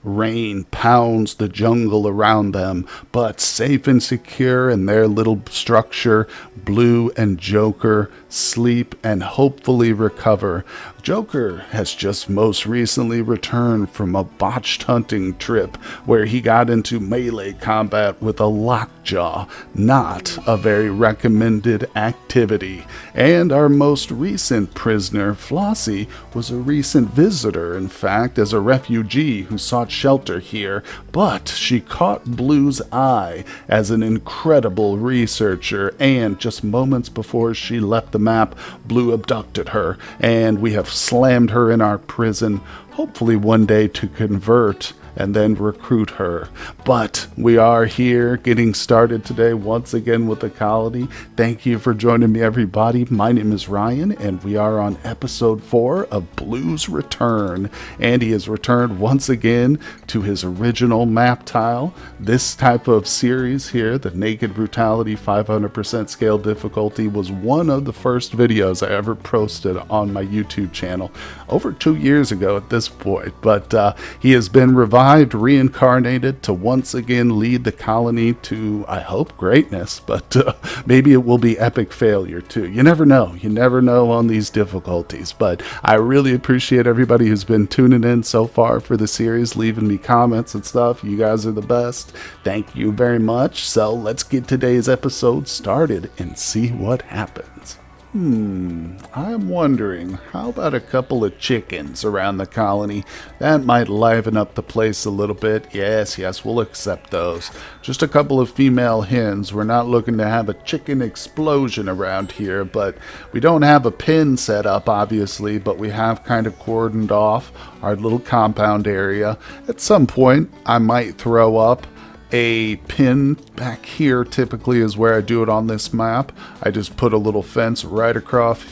Rain pounds the jungle around them, but safe and secure in their little structure, Blue and Joker sleep and hopefully recover. Joker has just most recently returned from a botched hunting trip where he got into melee combat with a lockjaw, not a very recommended activity. And our most recent prisoner, Flossie, was a recent visitor, in fact, as a refugee who sought shelter here, but she caught Blue's eye as an incredible researcher, and just moments before she left the map, Blue abducted her, and we have slammed her in our prison, hopefully one day to convert and then recruit her. But we are here getting started today once again with the colony. Thank you for joining me, everybody. My name is Ryan, and we are on episode 4 of Blue's Return. And he has returned once again to his original map tile. This type of series here, the Naked Brutality 500% scale difficulty, was one of the first videos I ever posted on my YouTube channel over 2 years ago at this point. But he has been reincarnated to once again lead the colony to, I hope, greatness, but maybe it will be epic failure too. You never know. You never know on these difficulties, but I really appreciate everybody who's been tuning in so far for the series, leaving me comments and stuff. You guys are the best. Thank you very much. So let's get today's episode started and see what happens. I'm wondering, how about a couple of chickens around the colony? That might liven up the place a little bit. Yes, we'll accept those. Just a couple of female hens. We're not looking to have a chicken explosion around here, but we don't have a pen set up, obviously, but we have kind of cordoned off our little compound area. At some point, I might throw up a pin back here. Typically is where I do it on this map. I just put a little fence right across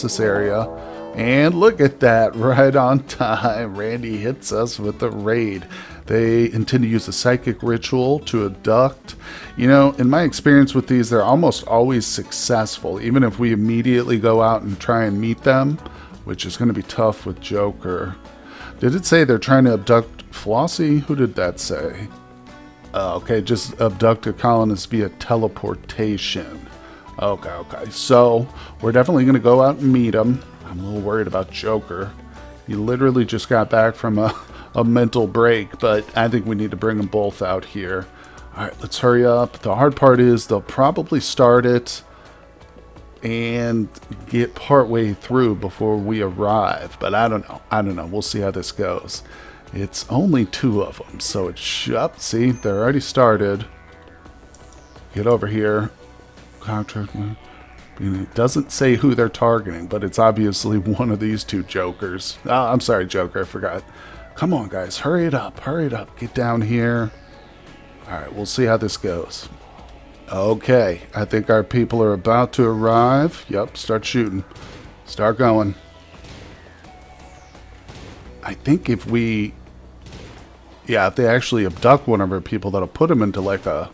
this area, and look at that, right on time. Randy hits us with the raid. They intend to use a psychic ritual to abduct. You know, in my experience with these, they're almost always successful, even if we immediately go out and try and meet them, which is going to be tough with Joker. Did it say they're trying to abduct Flossie? Who did that say? Okay, just abduct a colonist via teleportation. Okay. So, we're definitely going to go out and meet him. I'm a little worried about Joker. He literally just got back from a mental break, but I think we need to bring them both out here. Alright, let's hurry up. The hard part is they'll probably start it and get partway through before we arrive. But I don't know. We'll see how this goes. It's only 2 of them, so it's up. See, they're already started. Get over here. Contract. It doesn't say who they're targeting, but it's obviously one of these 2 jokers. Oh, I'm sorry, Joker, I forgot. Come on, guys, hurry it up. Get down here. All right, we'll see how this goes. Okay, I think our people are about to arrive. Yep, start shooting. Start going. I think if they actually abduct one of our people, that'll put them into like a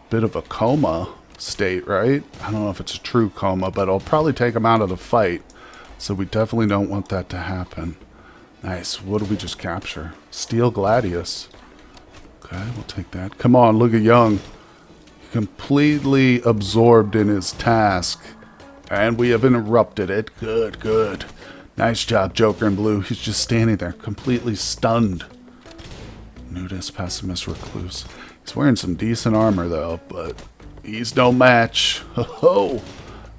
bit of a coma state, right? I don't know if it's a true coma, but it'll probably take them out of the fight. So we definitely don't want that to happen. Nice. What did we just capture? Steel Gladius. Okay, we'll take that. Come on, look at Young. Completely absorbed in his task. And we have interrupted it. Good. Nice job, Joker and Blue. He's just standing there, completely stunned. Nudist, pessimist, recluse. He's wearing some decent armor, though, but he's no match. Ho-ho!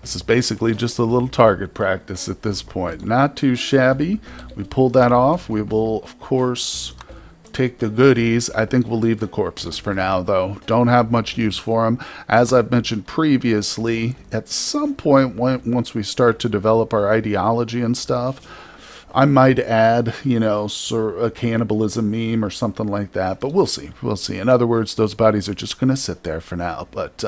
This is basically just a little target practice at this point. Not too shabby. We pulled that off. We will, of course, take the goodies. I think we'll leave the corpses for now, though. Don't have much use for them. As I've mentioned previously, at some point, once we start to develop our ideology and stuff, I might add, a cannibalism meme or something like that, but we'll see. In other words, those bodies are just going to sit there for now, but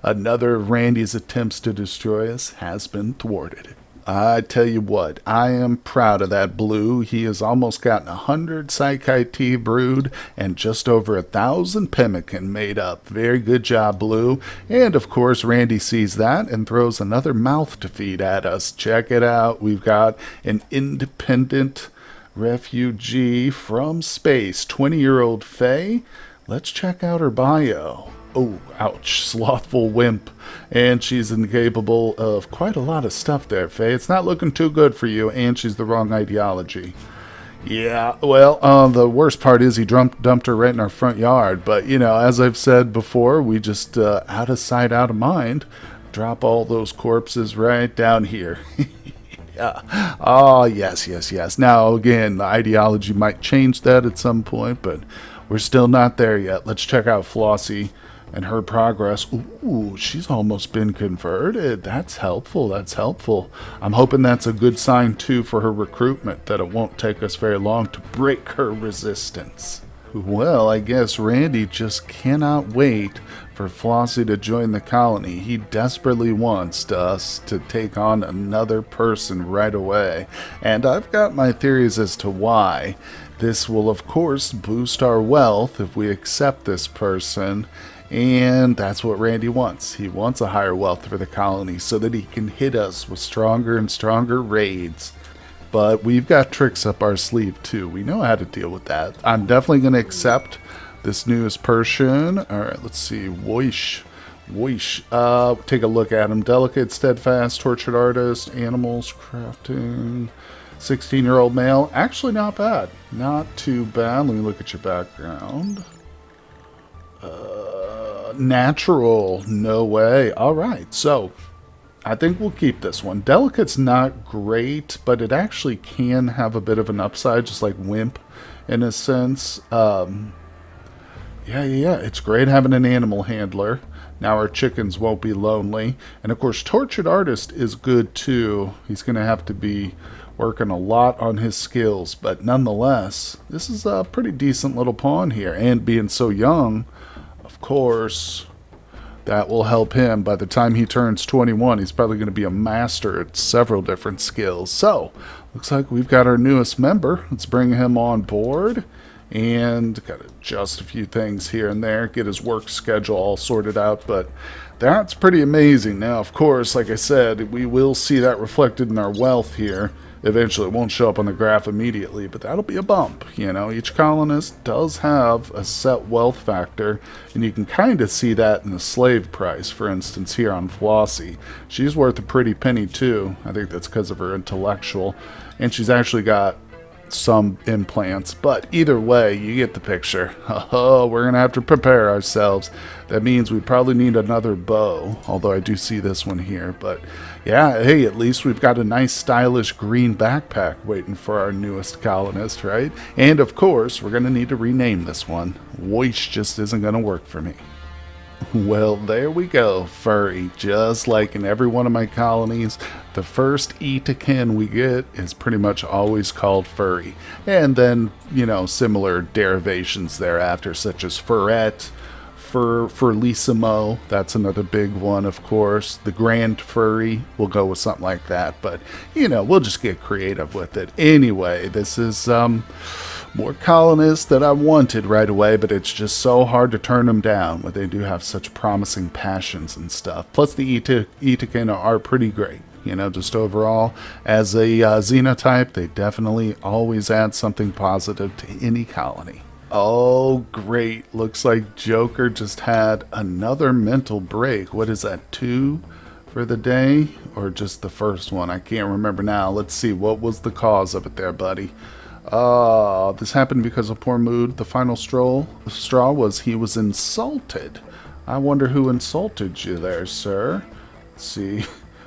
another Randy's attempts to destroy us has been thwarted. I tell you what, I am proud of that Blue. He has almost gotten 100 Psych-IT brewed and just over 1,000 pemmican made up. Very good job, Blue. And of course, Randy sees that and throws another mouth to feed at us. Check it out. We've got an independent Refugee from space, 20-year-old Faye. Let's check out her bio. Oh, ouch, slothful wimp. And she's incapable of quite a lot of stuff there, Faye. It's not looking too good for you, and she's the wrong ideology. Yeah, well, the worst part is he dumped her right in our front yard. But, you know, as I've said before, we just, out of sight, out of mind, drop all those corpses right down here. Yeah. Oh, yes. Now, again, the ideology might change that at some point, but we're still not there yet. Let's check out Flossie and her progress. Ooh, she's almost been converted. That's helpful. I'm hoping that's a good sign, too, for her recruitment, that it won't take us very long to break her resistance. Well, I guess Randy just cannot wait for Flossie to join the colony. He desperately wants us to take on another person right away. And I've got my theories as to why. This will, of course, boost our wealth if we accept this person. And that's what Randy wants. He wants a higher wealth for the colony so that he can hit us with stronger and stronger raids. But we've got tricks up our sleeve too. We know how to deal with that. I'm definitely going to accept this newest person. All right, let's see. Woish. Take a look at him. Delicate, steadfast, tortured artist, animals, crafting. 16-year-old male. Actually, not bad. Not too bad. Let me look at your background. Natural. No way. All right. So, I think we'll keep this one. Delicate's not great, but it actually can have a bit of an upside, just like Wimp, in a sense. Yeah. It's great having an animal handler. Now our chickens won't be lonely. And, of course, Tortured Artist is good, too. He's going to have to be working a lot on his skills. But, nonetheless, this is a pretty decent little pawn here. And being so young, of course, that will help him. By the time he turns 21, he's probably going to be a master at several different skills. So, looks like we've got our newest member. Let's bring him on board. And got to adjust a few things here and there, get his work schedule all sorted out. But that's pretty amazing. Now, of course, like I said, we will see that reflected in our wealth here. Eventually, it won't show up on the graph immediately, but that'll be a bump. You know, each colonist does have a set wealth factor, and you can kind of see that in the slave price, for instance, here on Flossie. She's worth a pretty penny, too. I think that's because of her intellectual. And she's actually got some implants, but either way, you get the picture. Oh, we're gonna have to prepare ourselves. That means we probably need another bow, although I do see this one here. But yeah, hey, at least we've got a nice stylish green backpack waiting for our newest colonist, right? And of course, we're gonna need to rename this one. Woish just isn't gonna work for me. Well, there we go, furry. Just like in every one of my colonies, the first E-to-kin we get is pretty much always called furry. And then, you know, similar derivations thereafter, such as furret, furlissimo, that's another big one, of course. The grand furry, we'll go with something like that. But, you know, we'll just get creative with it. Anyway, this is, more colonists that I wanted right away, but it's just so hard to turn them down when they do have such promising passions and stuff. Plus, the E-to-kin are pretty great. You know, just overall, as a xenotype, they definitely always add something positive to any colony. Oh, great. Looks like Joker just had another mental break. What is that, 2 for the day? Or just the first one? I can't remember now. Let's see. What was the cause of it there, buddy? This happened because of poor mood. The final straw was he was insulted. I wonder who insulted you there, sir. Let's see.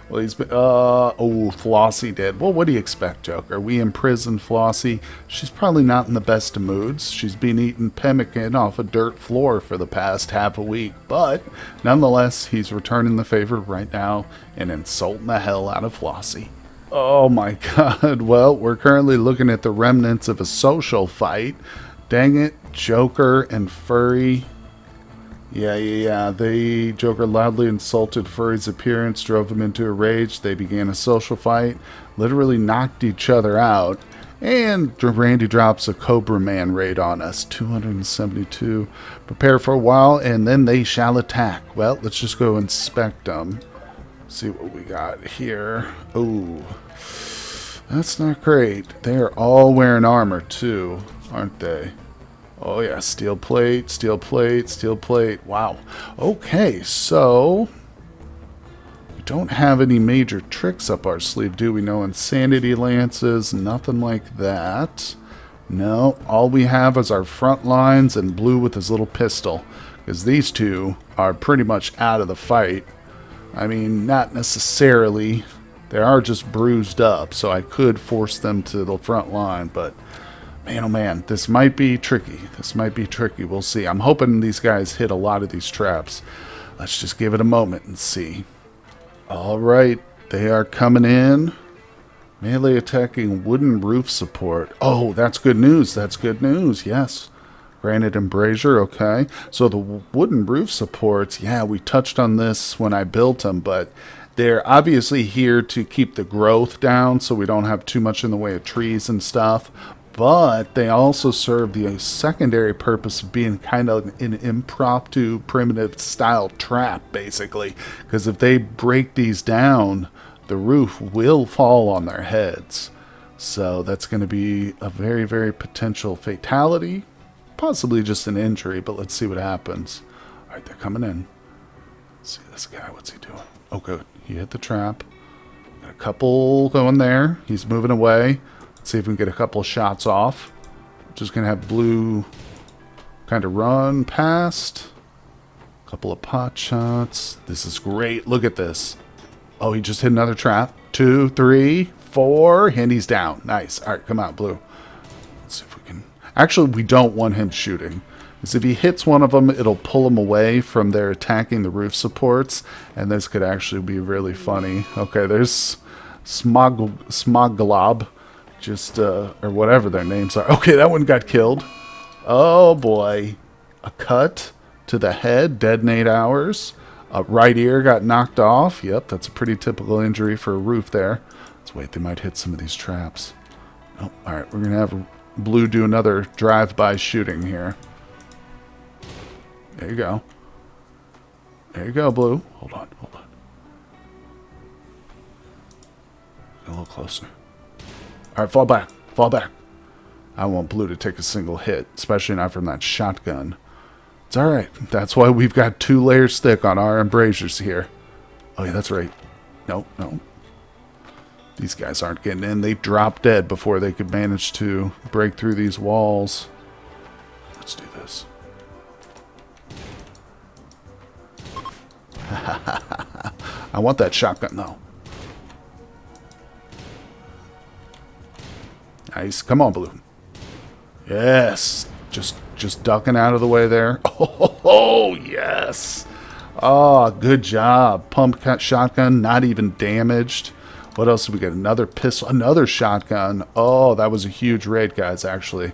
Well, he's been, Flossie did. Well, what do you expect, Joker? We imprisoned Flossie. She's probably not in the best of moods. She's been eating pemmican off a dirt floor for the past half a week. But, nonetheless, he's returning the favor right now and insulting the hell out of Flossie. Oh my god, well, we're currently looking at the remnants of a social fight. Dang it, Joker and Furry. Yeah. Joker loudly insulted Furry's appearance, drove him into a rage. They began a social fight, literally knocked each other out. And Randy drops a Cobra Man raid on us. 272. Prepare for a while, and then they shall attack. Well, let's just go inspect them. See what we got here. Ooh. That's not great. They are all wearing armor too, aren't they? Oh yeah, steel plate, steel plate, steel plate. Wow. Okay, so we don't have any major tricks up our sleeve, do we? No insanity lances, nothing like that. No, all we have is our front lines and Blue with his little pistol. Because these two are pretty much out of the fight. I mean, not necessarily. They are just bruised up, so I could force them to the front line, but man, oh man, this might be tricky. This might be tricky. We'll see. I'm hoping these guys hit a lot of these traps. Let's just give it a moment and see. All right, they are coming in. Melee attacking wooden roof support. Oh, that's good news. That's good news. Yes. Granite embrasure, okay. So the wooden roof supports, yeah, we touched on this when I built them, but they're obviously here to keep the growth down so we don't have too much in the way of trees and stuff. But they also serve the secondary purpose of being kind of an impromptu, primitive style trap, basically. Because if they break these down, the roof will fall on their heads. So that's going to be a very, very potential fatality. Possibly just an injury, but let's see what happens. All right, they're coming in. Let's see this guy. What's he doing? Oh, good. He hit the trap. Got a couple going there. He's moving away. Let's see if we can get a couple shots off. Just going to have Blue kind of run past. A couple of pot shots. This is great. Look at this. Oh, he just hit another trap. 2, 3, 4. And he's down. Nice. All right, come out, Blue. Let's see if we can... Actually, we don't want him shooting. Because if he hits one of them, it'll pull them away from their attacking the roof supports. And this could actually be really funny. Okay, there's Smoglob. Just, or whatever their names are. Okay, that one got killed. Oh, boy. A cut to the head. Detonate hours. Right ear got knocked off. Yep, that's a pretty typical injury for a roof there. Let's wait. They might hit some of these traps. Oh, all right, we're going to have Blue do another drive-by shooting here. There you go. There you go, Blue. Hold on, hold on. A little closer. All right, fall back. Fall back. I want Blue to take a single hit, especially not from that shotgun. It's all right. That's why we've got 2 layers thick on our embrasures here. Oh, yeah, that's right. Nope, nope. These guys aren't getting in. They dropped dead before they could manage to break through these walls. Let's do this. I want that shotgun, though. Nice. Come on, Blue. Yes. Just ducking out of the way there. Oh, yes. Oh, good job. Pump shotgun, not even damaged. What else did we get? Another pistol, another shotgun. Oh, that was a huge raid, guys, actually.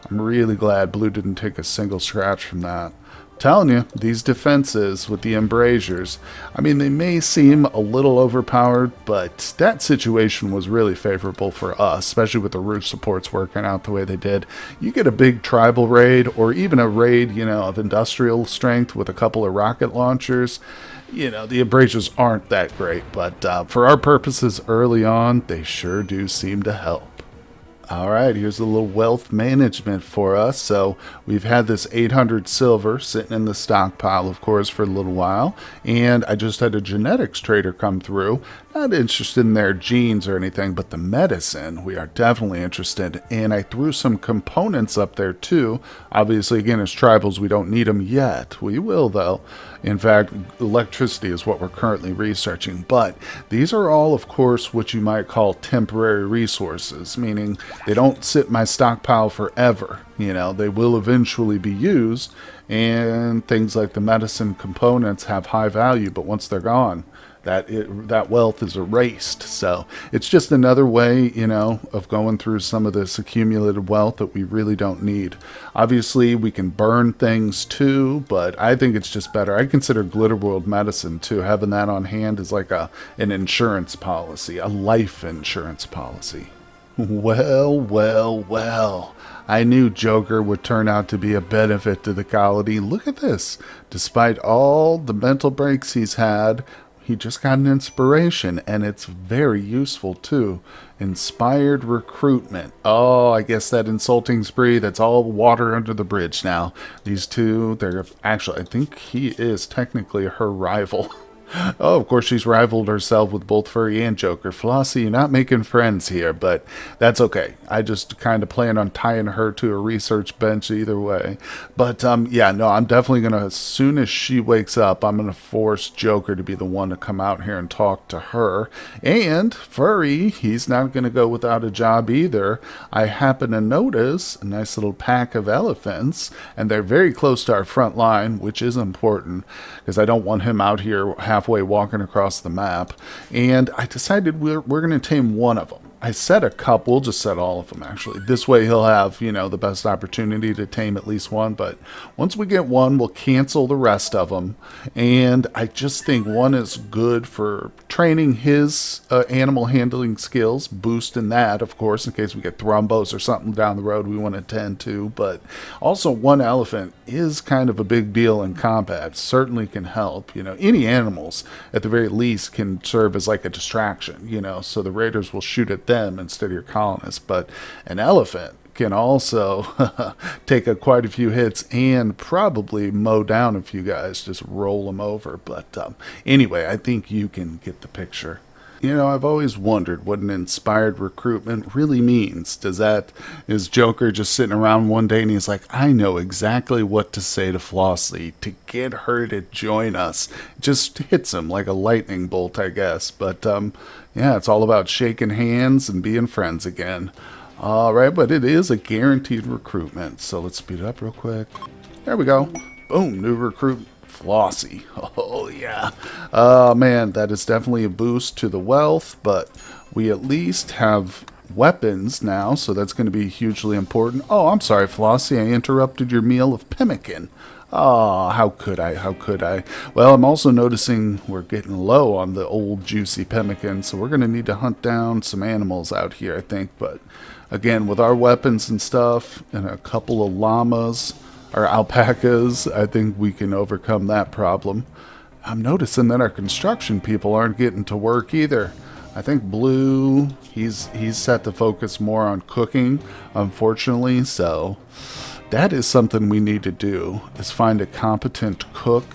I'm really glad Blue didn't take a single scratch from that. Telling you, these defenses with the embrasures, I mean, they may seem a little overpowered, but that situation was really favorable for us, especially with the roof supports working out the way they did. You get a big tribal raid, or even a raid, you know, of industrial strength with a couple of rocket launchers. You know, the embrasures aren't that great, but for our purposes early on, they sure do seem to help. All right, here's a little wealth management for us. So we've had this 800 silver sitting in the stockpile, of course, for a little while. And I just had a genetics trader come through. Not interested in their genes or anything, but the medicine we are definitely interested in. And I threw some components up there too. Obviously, again, as tribals, we don't need them yet. We will, though. In fact, electricity is what we're currently researching. But these are all, of course, what you might call temporary resources, meaning they don't sit in my stockpile forever. You know, they will eventually be used, and things like the medicine components have high value, but once they're gone, that wealth is erased. So it's just another way, you know, of going through some of this accumulated wealth that we really don't need. Obviously, we can burn things too, but I think it's just better. I consider Glitterworld medicine too. Having that on hand is like an insurance policy, a life insurance policy. Well, well, well. I knew Joker would turn out to be a benefit to the colony. Look at this. Despite all the mental breaks he's had, he just got an inspiration, and it's very useful too. Inspired recruitment. Oh, I guess that insulting spree, that's all water under the bridge now. These two, they're actually, I think he is technically her rival. Oh, of course, she's rivaled herself with both Furry and Joker. Flossie, you're not making friends here, but that's okay. I just kind of plan on tying her to a research bench either way. But, yeah, no, I'm definitely going to, as soon as she wakes up, I'm going to force Joker to be the one to come out here and talk to her. And Furry, he's not going to go without a job either. I happen to notice a nice little pack of elephants, and they're very close to our front line, which is important, because I don't want him out here halfway walking across the map. And I decided we're going to tame one of them. I said a couple, just said all of them actually. This way he'll have, you know, the best opportunity to tame at least one. But once we get one, we'll cancel the rest of them. And I just think one is good for training his animal handling skills, boosting that, of course, in case we get thrombos or something down the road we want to tend to. But also one elephant is kind of a big deal in combat. Certainly can help. You know, any animals at the very least can serve as like a distraction, you know, so the raiders will shoot at them instead of your colonists. But an elephant can also take quite a few hits and probably mow down a few guys, just roll them over. But anyway, I think you can get the picture. You know, I've always wondered what an inspired recruitment really means. Is Joker just sitting around one day and he's like, I know exactly what to say to Flossie to get her to join us. Just hits him like a lightning bolt, I guess. But yeah, it's all about shaking hands and being friends again. All right, but it is a guaranteed recruitment. So let's speed it up real quick. There we go. Boom, new recruit. Flossie. Oh, yeah. Man, that is definitely a boost to the wealth, but we at least have weapons now, so that's going to be hugely important. Oh, I'm sorry, Flossie. I interrupted your meal of pemmican. Oh, how could I? How could I? Well, I'm also noticing we're getting low on the old juicy pemmican, so we're going to need to hunt down some animals out here, I think. But again, with our weapons and stuff and a couple of llamas or alpacas, I think we can overcome that problem. I'm noticing that our construction people aren't getting to work either. I think Blue, he's set to focus more on cooking, unfortunately, so that is something we need to do, is find a competent cook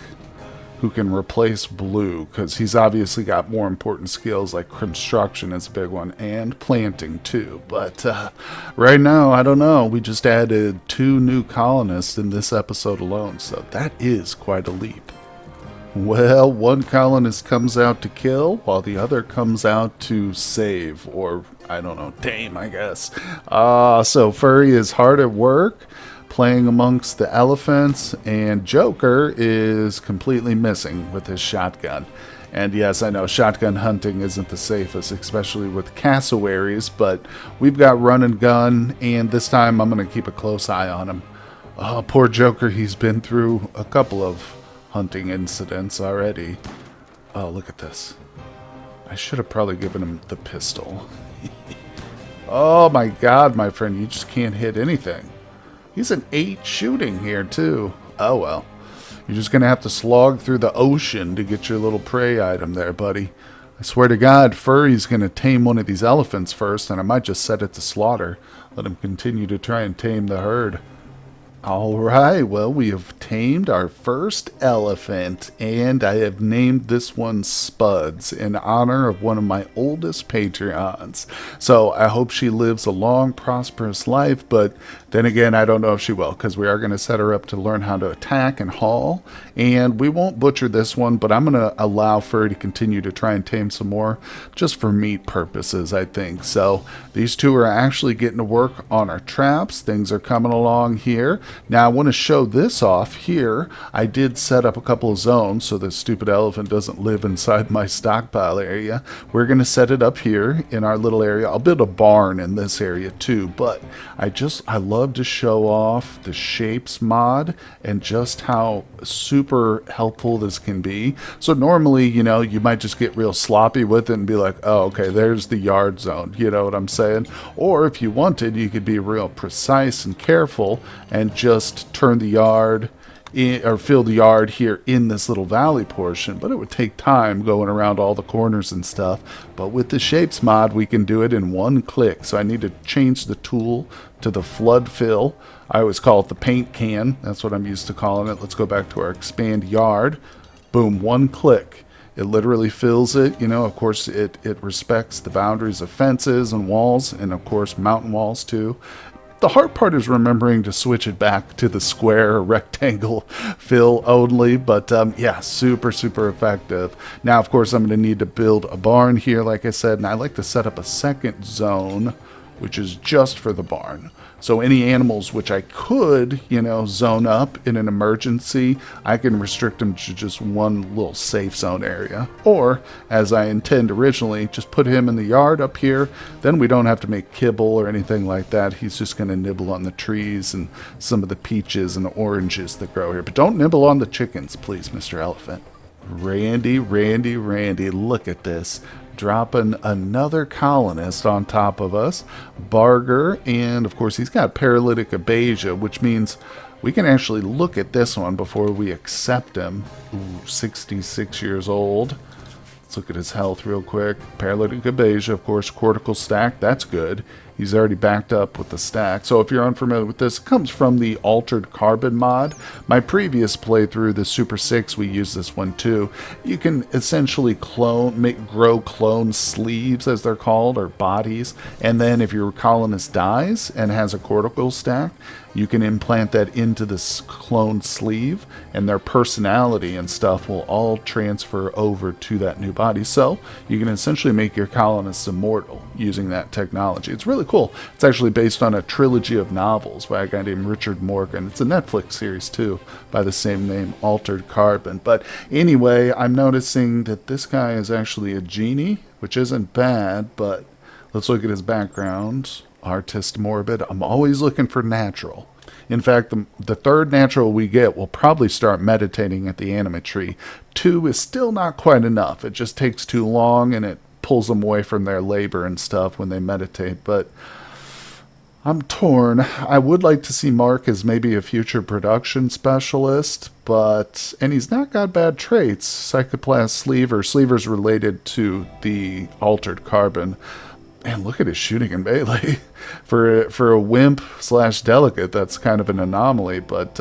who can replace Blue, because he's obviously got more important skills, like construction is a big one, and planting too. But right now, I don't know, we just added 2 new colonists in this episode alone, so that is quite a leap. Well, one colonist comes out to kill, while the other comes out to save, or, I don't know, tame, I guess. So Furry is hard at work, playing amongst the elephants, and Joker is completely missing with his shotgun. And yes, I know shotgun hunting isn't the safest, especially with cassowaries, but we've got run and gun, and this time I'm going to keep a close eye on him. Oh, poor Joker, he's been through a couple of hunting incidents already. Oh, look at this. I should have probably given him the pistol. Oh my god, my friend, you just can't hit anything. He's an 8 shooting here, too. Oh, well. You're just going to have to slog through the ocean to get your little prey item there, buddy. I swear to God, Furry's going to tame one of these elephants first, and I might just set it to slaughter. Let him continue to try and tame the herd. Alright, well, we have tamed our first elephant, and I have named this one Spuds in honor of one of my oldest Patreons. So I hope she lives a long, prosperous life, but then again, I don't know if she will, because we are going to set her up to learn how to attack and haul, and we won't butcher this one, but I'm going to allow Furry to continue to try and tame some more, just for meat purposes, I think. So these two are actually getting to work on our traps. Things are coming along here. Now, I want to show this off here. I did set up a couple of zones so the stupid elephant doesn't live inside my stockpile area. We're going to set it up here in our little area. I'll build a barn in this area too, but I love to show off the shapes mod and just how super helpful this can be. So normally, you know, you might just get real sloppy with it and be like, oh, okay, there's the yard zone. You know what I'm saying? Or if you wanted, you could be real precise and careful and just turn the yard or fill the yard here in this little valley portion, but it would take time going around all the corners and stuff. But with the shapes mod, we can do it in one click. So I need to change the tool to the flood fill. I always call it the paint can. That's what I'm used to calling it. Let's go back to our expand yard. Boom, one click. It literally fills it. You know, of course, it respects the boundaries of fences and walls, and of course mountain walls too. The hard part is remembering to switch it back to the square or rectangle fill only, but yeah, super effective. Now, of course, I'm going to need to build a barn here, like I said, and I like to set up a second zone, which is just for the barn. So any animals which I could, you know, zone up in an emergency, I can restrict them to just one little safe zone area. Or, as I intend originally, just put him in the yard up here. Then we don't have to make kibble or anything like that. He's just going to nibble on the trees and some of the peaches and the oranges that grow here. But don't nibble on the chickens, please, Mr. Elephant. Randy, look at this. Dropping another colonist on top of us, Barger, and of course he's got paralytic abasia, which means we can actually look at this one before we accept him. Ooh, 66 years old. Let's look at his health real quick. Paralytic abasia, of course, cortical stack, that's good. He's already backed up with the stack. So if you're unfamiliar with this, it comes from the Altered Carbon mod. My previous playthrough, the Super 6, we use this one too. You can essentially grow clone sleeves, as they're called, or bodies. And then if your colonist dies and has a cortical stack, you can implant that into this clone sleeve, and their personality and stuff will all transfer over to that new body. So you can essentially make your colonists immortal using that technology. It's really cool. It's actually based on a trilogy of novels by a guy named Richard Morgan. It's a Netflix series too by the same name, Altered Carbon. But anyway, I'm noticing that this guy is actually a genie, which isn't bad, but let's look at his background. Artist morbid. I'm always looking for natural. In fact, the third natural we get will probably start meditating at the anime tree. 2 is still not quite enough. It just takes too long and it pulls them away from their labor and stuff when they meditate. But I'm torn. I would like to see Mark as maybe a future production specialist, and he's not got bad traits. Psychoplast sleever's related to the Altered Carbon. Man, look at his shooting in melee. For a wimp / delicate, that's kind of an anomaly. But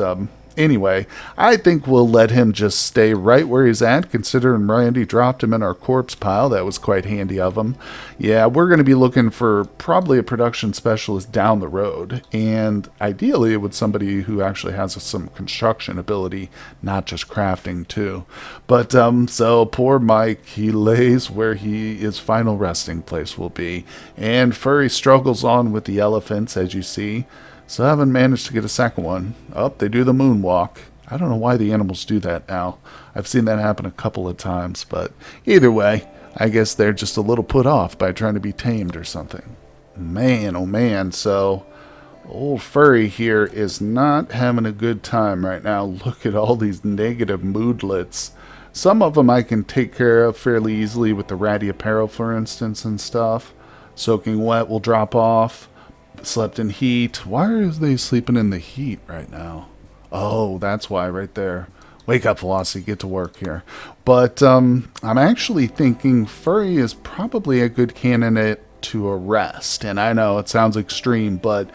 anyway, I think we'll let him just stay right where he's at, considering Randy dropped him in our corpse pile. That was quite handy of him. Yeah, we're going to be looking for probably a production specialist down the road. And ideally, with somebody who actually has some construction ability, not just crafting too. But so poor Mike, he lays where his final resting place will be. And Furry struggles on with the elephants, as you see. So I haven't managed to get a second one. Oh, they do the moonwalk. I don't know why the animals do that now. I've seen that happen a couple of times, but either way, I guess they're just a little put off by trying to be tamed or something. Man, oh man, so old Furry here is not having a good time right now. Look at all these negative moodlets. Some of them I can take care of fairly easily with the ratty apparel, for instance, and stuff. Soaking wet will drop off. Slept in heat. Why are they sleeping in the heat right now? Oh, that's why right there. Wake up, Velocity. Get to work here. But I'm actually thinking Furry is probably a good candidate to arrest. And I know it sounds extreme, but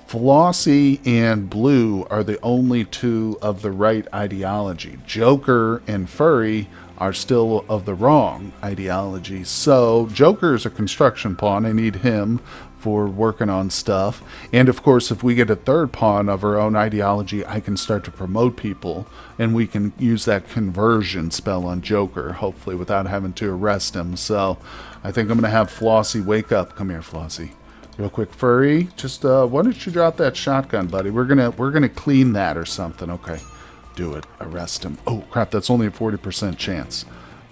Flossie and Blue are the only 2 of the right ideology. Joker and Furry are still of the wrong ideology. So Joker is a construction pawn. I need him for working on stuff. And of course, if we get a third pawn of our own ideology, I can start to promote people, and we can use that conversion spell on Joker, hopefully without having to arrest him. So I think I'm going to have Flossie wake up. Come here, Flossie. Real quick, Furry. Just why don't you drop that shotgun, buddy? We're gonna clean that or something. Okay. Do it. Arrest him. Oh crap, that's only a 40% chance.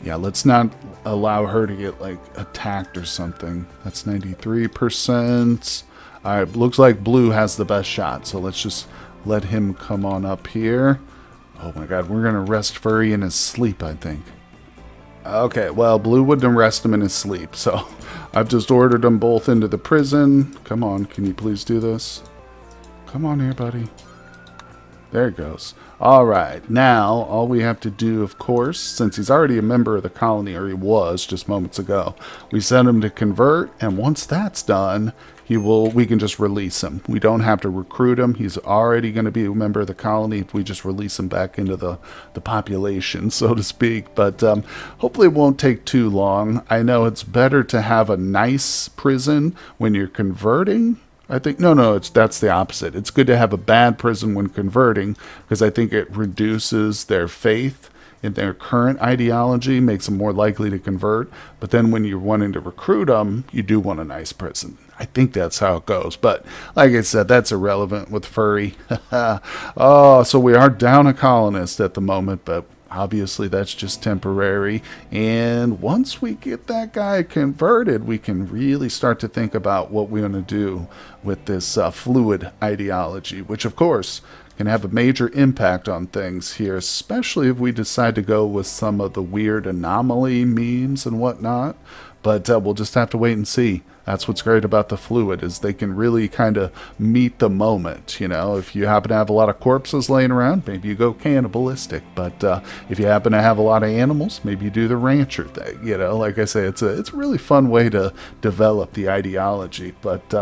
Yeah, let's not allow her to get, like, attacked or something. That's 93%. Alright, looks like Blue has the best shot, so let's just let him come on up here. Oh my god, we're gonna arrest Furry in his sleep, I think. Okay, well, Blue wouldn't arrest him in his sleep, so I've just ordered them both into the prison. Come on, can you please do this? Come on here, buddy. There it goes. All right. Now, all we have to do, of course, since he's already a member of the colony, or he was just moments ago, we send him to convert, and once that's done, we can just release him. We don't have to recruit him. He's already going to be a member of the colony if we just release him back into the population, so to speak. But hopefully it won't take too long. I know it's better to have a nice prison when you're converting. I think no, that's the opposite. It's good to have a bad prison when converting because I think it reduces their faith in their current ideology, makes them more likely to convert. But then when you're wanting to recruit them, you do want a nice prison. I think that's how it goes. But like I said, that's irrelevant with Furry. Oh, so we are down a colonist at the moment, but obviously that's just temporary. And once we get that guy converted, we can really start to think about what we're going to do with this fluid ideology, which of course can have a major impact on things here, especially if we decide to go with some of the weird anomaly memes and whatnot. But we'll just have to wait and see. That's what's great about the fluid, is they can really kind of meet the moment. You know, if you happen to have a lot of corpses laying around, maybe you go cannibalistic. But if you happen to have a lot of animals, maybe you do the rancher thing. You know, like I say, it's a really fun way to develop the ideology. But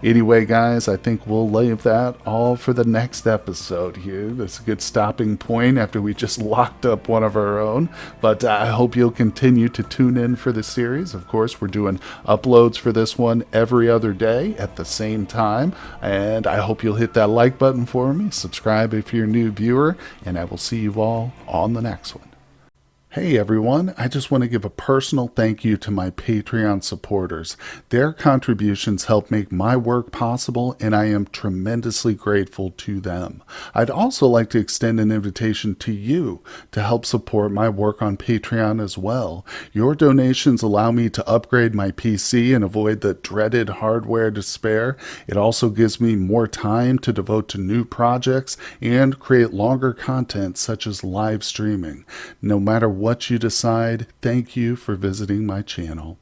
anyway, guys, I think we'll leave that all for the next episode here. That's a good stopping point after we just locked up one of our own. But I hope you'll continue to tune in for the series. Of course, we're doing uploads for this one every other day at the same time, and I hope you'll hit that like button for me, subscribe if you're a new viewer, and I will see you all on the next one. Hey everyone, I just want to give a personal thank you to my Patreon supporters. Their contributions help make my work possible, and I am tremendously grateful to them. I'd also like to extend an invitation to you to help support my work on Patreon as well. Your donations allow me to upgrade my PC and avoid the dreaded hardware despair. It also gives me more time to devote to new projects and create longer content such as live streaming. No matter what you decide, thank you for visiting my channel.